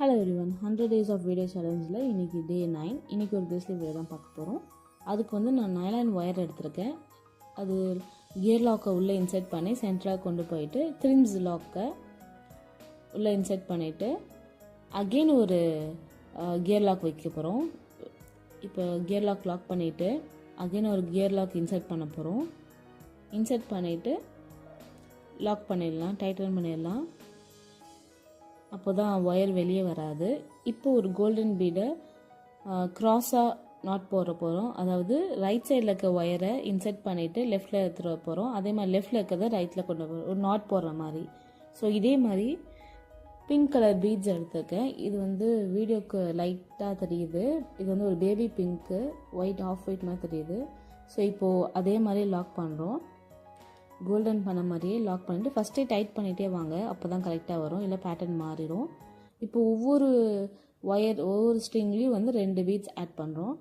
Hello everyone, 100 days of video சேலஞ்சில் இன்றைக்கி டே 9. இன்றைக்கி ஒரு பேஸ்லி வீடியோ தான் பார்க்க போகிறோம். அதுக்கு வந்து நான் நைலான் ஒயர் எடுத்திருக்கேன். அது கியர் லாக்கை உள்ளே இன்செர்ட் பண்ணி சென்டராக கொண்டு போயிட்டு க்ரிம்ஸ் லாக்கை உள்ளே இன்செர்ட் பண்ணிவிட்டு அகெயின் ஒரு கியர் லாக் வைக்க போகிறோம். இப்போ கியர் லாக் பண்ணிவிட்டு அகெயின் ஒரு கியர் லாக் இன்செர்ட் பண்ண போகிறோம். இன்செர்ட் பண்ணிவிட்டு லாக் பண்ணிடலாம், டைட்டன் பண்ணிடலாம். அப்போ தான் ஒயர் வெளியே வராது. இப்போ ஒரு கோல்டன் பீடை க்ராஸாக நாட் போட போகிறோம். அதாவது ரைட் சைடில் இருக்க ஒயரை இன்செர்ட் பண்ணிவிட்டு லெஃப்டில் எடுத்துகிட்டு வர போகிறோம். அதே மாதிரி லெஃப்டில் இருக்கிறத ரைட்டில் கொண்டு போகிறோம், ஒரு நாட் போடுற மாதிரி. ஸோ இதே மாதிரி பிங்க் கலர் பீட்ஸ் எடுத்துருக்கேன். இது வந்து வீடியோக்கு லைட்டாக தெரியுது. இது வந்து ஒரு baby pink, white off white மாதிரி தெரியுது. ஸோ இப்போது அதே மாதிரி லாக் பண்ணுறோம். கோல்டன் பண்ண மாதிரியே லாக் பண்ணிவிட்டு ஃபஸ்ட்டே டைட் பண்ணிகிட்டே வாங்க, அப்போ தான் கரெக்டாக வரும், இல்லை பேட்டர்ன் மாறிடும். இப்போ ஒவ்வொரு ஸ்ட்ரிங்லேயும் வந்து 2 பீட்ஸ் ஆட் பண்ணுறோம்.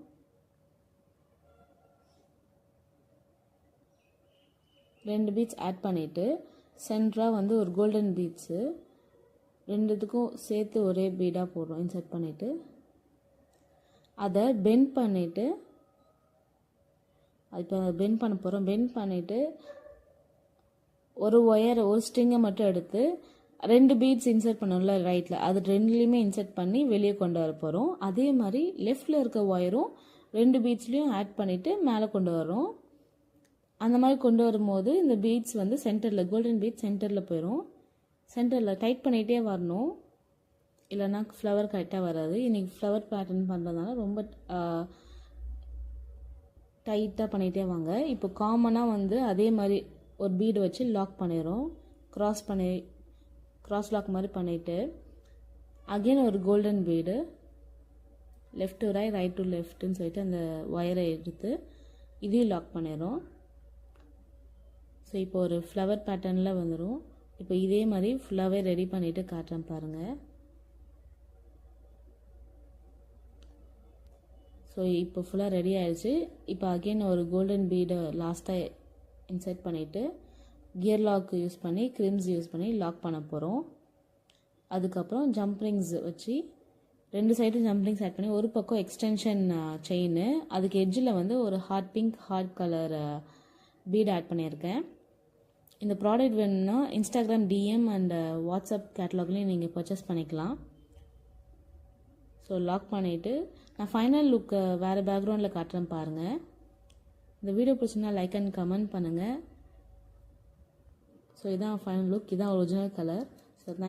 ரெண்டு பீட்ஸ் ஆட் பண்ணிவிட்டு சென்டராக வந்து ஒரு கோல்டன் பீட்ஸு ரெண்டுத்துக்கும் சேர்த்து ஒரே பீடாக போடுறோம். இன்செர்ட் பண்ணிவிட்டு அதை பெண்ட் பண்ணிவிட்டு இப்போ பெண்ட் பண்ண போகிறோம். பெண்ட் பண்ணிவிட்டு ஒரு ஸ்ட்ரிங்கை மட்டும் எடுத்து 2 பீட்ஸ் இன்செர்ட் பண்ணோம்ல ரைட்டில், அது ரெண்டுலேயுமே இன்செர்ட் பண்ணி வெளியே கொண்டு வர போகிறோம். அதே மாதிரி லெஃப்டில் இருக்க ஒயரும் 2 பீட்ஸ்லேயும் ஆட் பண்ணிவிட்டு மேலே கொண்டு வரோம். அந்த மாதிரி கொண்டு வரும்போது இந்த பீட்ஸ் வந்து சென்டரில், கோல்டன் பீட்ஸ் சென்டரில் போயிடும். சென்டரில் டைட் பண்ணிகிட்டே வரணும், இல்லைன்னா ஃப்ளவர் கரெக்டாக வராது. இன்றைக்கி ஃப்ளவர் பேட்டர்ன் பண்ணுறதுனால ரொம்ப டைட்டாக பண்ணிகிட்டே வாங்க. இப்போ காமனாக வந்து அதே மாதிரி ஒரு பீடு வச்சு லாக் பண்ணிடுறோம். கிராஸ் லாக் மாதிரி பண்ணிவிட்டு அகெயின் ஒரு golden bead left to right to லெஃப்ட்டுன்னு சொல்லிட்டு அந்த ஒயரை எடுத்து இதையும் லாக் பண்ணிடுறோம். ஸோ இப்போ ஒரு ஃப்ளவர் பேட்டர்னில் வந்துடும். இப்போ இதே மாதிரி ஃபுல்லாகவே ரெடி பண்ணிவிட்டு காட்டுறேன் பாருங்கள். ஸோ இப்போ ஃபுல்லாக ரெடி ஆகிடுச்சு. இப்போ அகெயின் ஒரு கோல்டன் பீடை லாஸ்ட்டாக இன்செர்ட் பண்ணிவிட்டு கியர் லாக் யூஸ் பண்ணி க்ரிம்ஸ் யூஸ் பண்ணி லாக் பண்ண போகிறோம். அதுக்கப்புறம் ஜம்ப்ரிங்ஸ் வச்சு 2 சைடும் ஜம்ப்ரிங்ஸ் ஆட் பண்ணி ஒரு பக்கம் எக்ஸ்டென்ஷன் செயின், அதுக்கு எட்ஜில் வந்து ஒரு hot pink hot colour bead add பண்ணியிருக்கேன். இந்த ப்ராடக்ட் வேணும்னா இன்ஸ்டாகிராம் டிஎம் அண்ட் வாட்ஸ்அப் கேட்டலாக்லேயும் நீங்கள் பர்ச்சேஸ் பண்ணிக்கலாம். ஸோ லாக் பண்ணிவிட்டு நான் ஃபைனல் லுக்கை வேறு பேக்ரவுண்டில் காட்டுறேன் பாருங்கள். இந்த வீடியோ பிடிச்சிங்கன்னா லைக் அண்ட் கமெண்ட் பண்ணுங்கள். ஸோ இதான் ஃபைனல் லுக், இதான் ஒரிஜினல் கலர்.